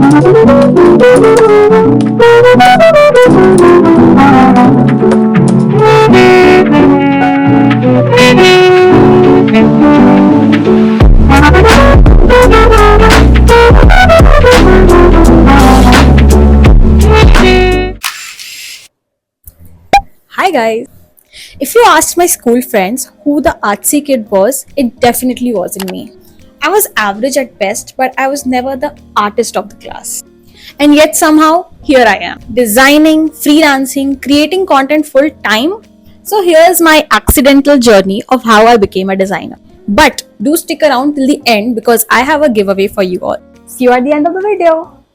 Hi guys. If you asked my school friends who the artsy kid was, it definitely wasn't me. I was average at best, but I was never the artist of the class. And yet somehow, here I am, designing, freelancing, creating content full time. So here's my accidental journey of how I became a designer. But do stick around till the end because I have a giveaway for you all. See you at the end of the video.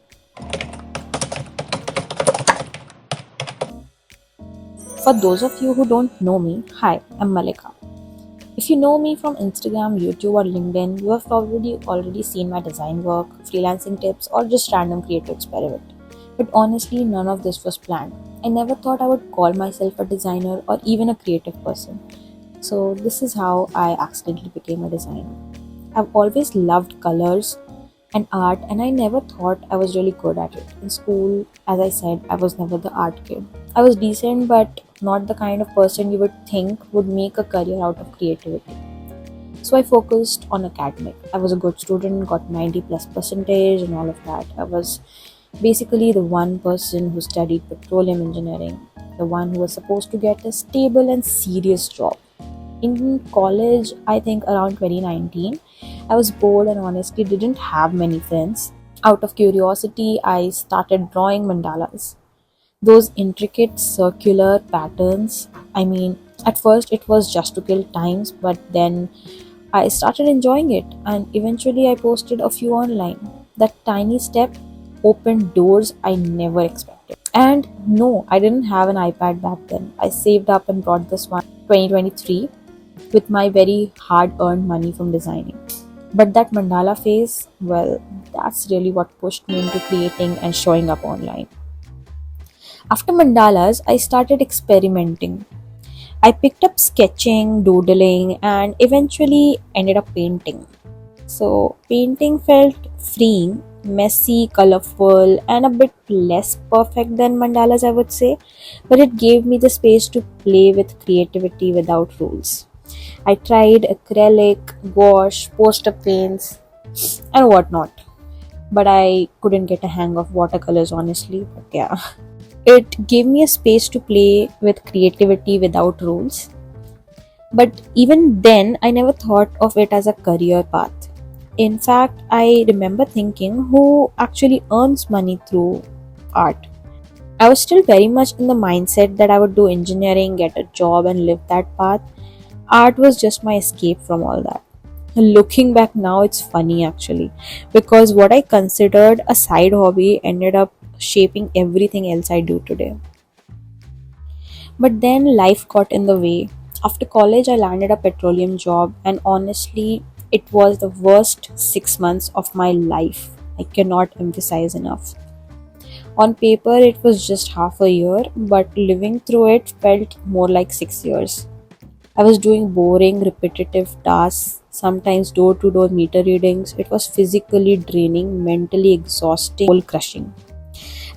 For those of you who don't know me, hi, I'm Malika. If you know me from Instagram, YouTube, or LinkedIn, you have probably already seen my design work, freelancing tips, or just random creative experiment. But honestly, none of this was planned. I never thought I would call myself a designer or even a creative person. So, this is how I accidentally became a designer. I've always loved colors and art, and I never thought I was really good at it. In school, as I said, I was never the art kid. I was decent, but not the kind of person you would think would make a career out of creativity. So I focused on academic. I was a good student, got 90 plus percentage and all of that. I was basically the one person who studied petroleum engineering, the one who was supposed to get a stable and serious job. In college, I think around 2019, I was bored and honestly didn't have many friends. Out of curiosity, I started drawing mandalas. Those intricate circular patterns. I mean, at first it was just to kill times, but then I started enjoying it and eventually I posted a few online. That tiny step opened doors I never expected. And no, I didn't have an iPad back then. I saved up and bought this one 2023 with my very hard earned money from designing. But that mandala phase, well, that's really what pushed me into creating and showing up online. After mandalas, I started experimenting. I picked up sketching, doodling, and eventually ended up painting. So, painting felt freeing, messy, colorful, and a bit less perfect than mandalas, I would say, but it gave me the space to play with creativity without rules. I tried acrylic, gouache, poster paints, and whatnot, but I couldn't get a hang of watercolors honestly. But yeah. It gave me a space to play with creativity without rules. But even then, I never thought of it as a career path. In fact, I remember thinking who actually earns money through art. I was still very much in the mindset that I would do engineering, get a job, and live that path. Art was just my escape from all that. Looking back now, it's funny actually, because what I considered a side hobby ended up shaping everything else I do today. But then life got in the way. After college, I landed a petroleum job, and honestly, it was the worst 6 months of my life. I cannot emphasize enough. On paper, it was just half a year, but living through it felt more like 6 years. I was doing boring, repetitive tasks, sometimes door to door meter readings. It was physically draining, mentally exhausting, soul crushing.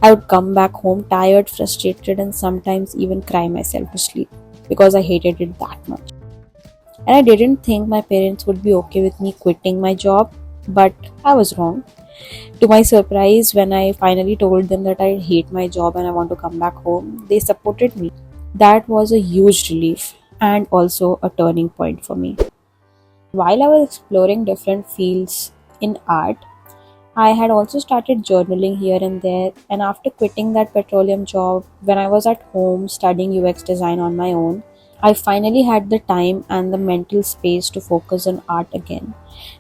I would come back home tired, frustrated, and sometimes even cry myself to sleep because I hated it that much. And I didn't think my parents would be okay with me quitting my job, but I was wrong. To my surprise, when I finally told them that I hate my job and I want to come back home, they supported me. That was a huge relief and also a turning point for me. While I was exploring different fields in art, I had also started journaling here and there, and after quitting that petroleum job, when I was at home studying UX design on my own, I finally had the time and the mental space to focus on art again.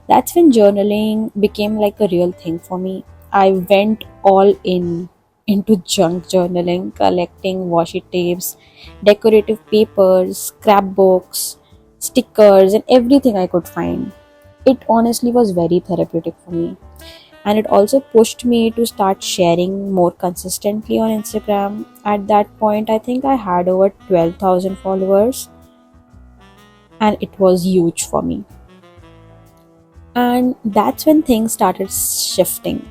That's when journaling became like a real thing for me. I went all in into junk journaling, collecting washi tapes, decorative papers, scrapbooks, stickers, and everything I could find. It honestly was very therapeutic for me, and it also pushed me to start sharing more consistently on Instagram. At that point, I think I had over 12,000 followers, and it was huge for me. And that's when things started shifting.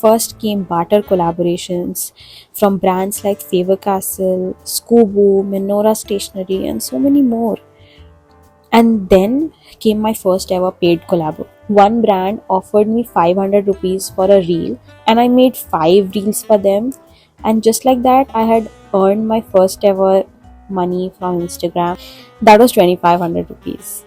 First came barter collaborations from brands like Faber Castell, Scoobu, Minora Stationery, and so many more. And then came my first ever paid collab. One brand offered me 500 rupees for a reel, and I made 5 reels for them. And just like that, I had earned my first ever money from Instagram. That was 2500 rupees.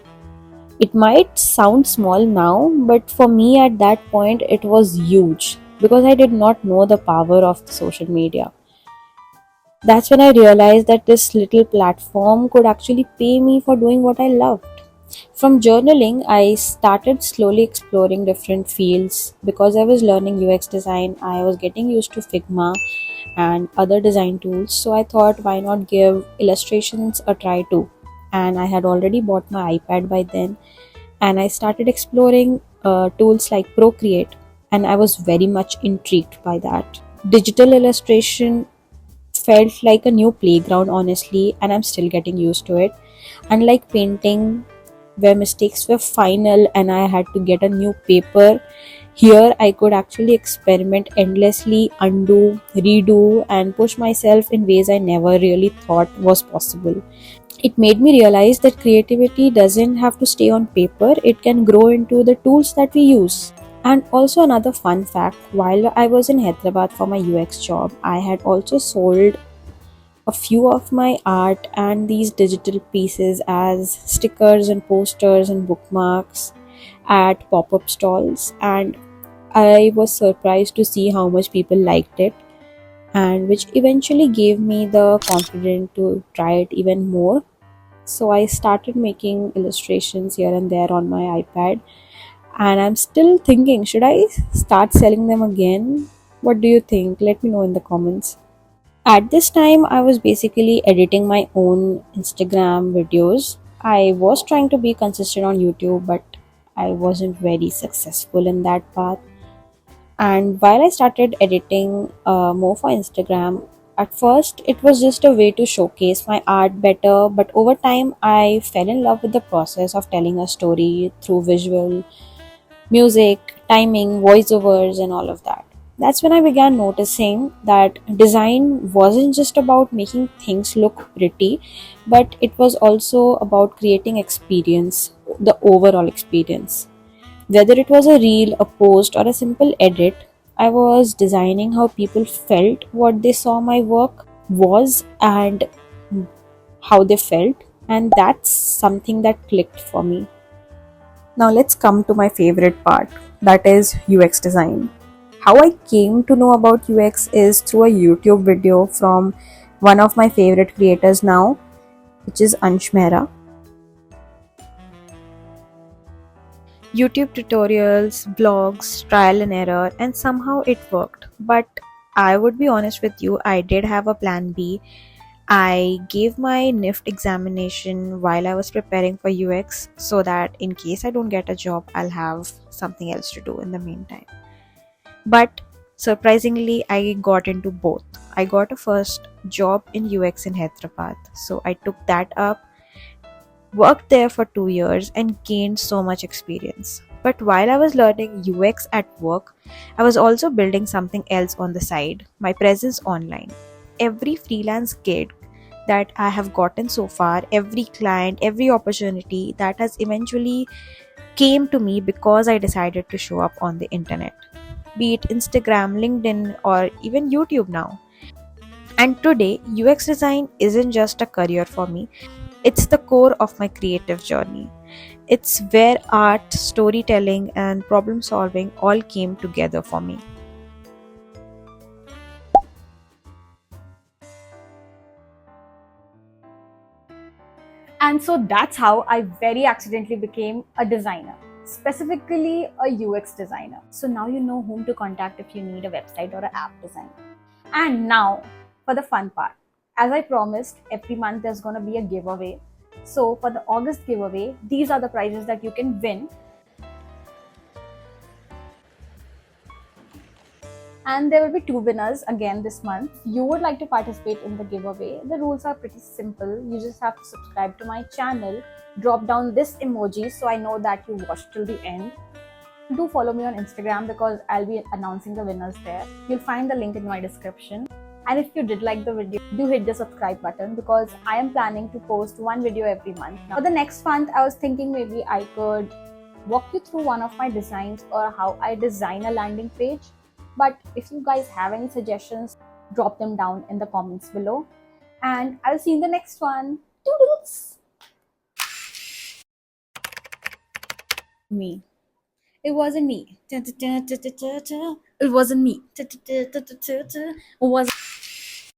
It might sound small now, but for me at that point, it was huge because I did not know the power of the social media. That's when I realized that this little platform could actually pay me for doing what I loved. From journaling, I started slowly exploring different fields because I was learning UX design. I was getting used to Figma and other design tools, so I thought, why not give illustrations a try too? And I had already bought my iPad by then, and I started exploring tools like Procreate, and I was very much intrigued by that. Digital illustration felt like a new playground, honestly, and I'm still getting used to it. Unlike painting, where mistakes were final and I had to get a new paper, here I could actually experiment endlessly, undo, redo, and push myself in ways I never really thought was possible. It made me realize that creativity doesn't have to stay on paper, it can grow into the tools that we use. And also, another fun fact, while I was in Hyderabad for my UX job, I had also sold a few of my art and these digital pieces as stickers and posters and bookmarks at pop up stalls. And I was surprised to see how much people liked it, and which eventually gave me the confidence to try it even more. So I started making illustrations here and there on my iPad, and I'm still thinking, should I start selling them again? What do you think? Let me know in the comments. At this time, I was basically editing my own Instagram videos. I was trying to be consistent on YouTube, but I wasn't very successful in that path. And while I started editing more for Instagram, at first it was just a way to showcase my art better, but over time I fell in love with the process of telling a story through visual, music, timing, voiceovers, and all of that. That's when I began noticing that design wasn't just about making things look pretty, but it was also about creating experience, the overall experience. Whether it was a reel, a post, or a simple edit, I was designing how people felt what they saw my work was and how they felt, and that's something that clicked for me. Now let's come to my favorite part, that is UX design. How I came to know about UX is through a YouTube video from one of my favorite creators now, which is Ansh Mehra. YouTube tutorials, blogs, trial and error, and somehow it worked. But I would be honest with you, I did have a plan B. I gave my NIFT examination while I was preparing for UX so that in case I don't get a job, I'll have something else to do in the meantime. But surprisingly, I got into both. I got a first job in UX in Hyderabad, so I took that up, worked there for 2 years, and gained so much experience. But while I was learning UX at work, I was also building something else on the side, my presence online. Every freelance gig that I have gotten so far, every client, every opportunity that has eventually came to me because I decided to show up on the internet, be it Instagram, LinkedIn, or even YouTube now. And today, UX design isn't just a career for me, it's the core of my creative journey. It's where art, storytelling, and problem solving all came together for me. And so that's how I very accidentally became a designer, specifically a UX designer. So now you know whom to contact if you need a website or an app design. And now for the fun part. As I promised, every month there's going to be a giveaway. So for the August giveaway, these are the prizes that you can win. And there will be two winners again this month. If you would like to participate in the giveaway, the rules are pretty simple. You just have to subscribe to my channel, drop down this emoji so I know that you watched till the end, Do follow me on Instagram because I'll be announcing the winners there. You'll find the link in my description. And if you did like the video, do hit the subscribe button because I am planning to post one video every month. Now, for the next month, I was thinking maybe I could walk you through one of my designs or how I design a landing page. But if you guys have any suggestions, drop them down in the comments below. And I'll see you in the next one. Toodles! Me. It wasn't me. It wasn't me. It was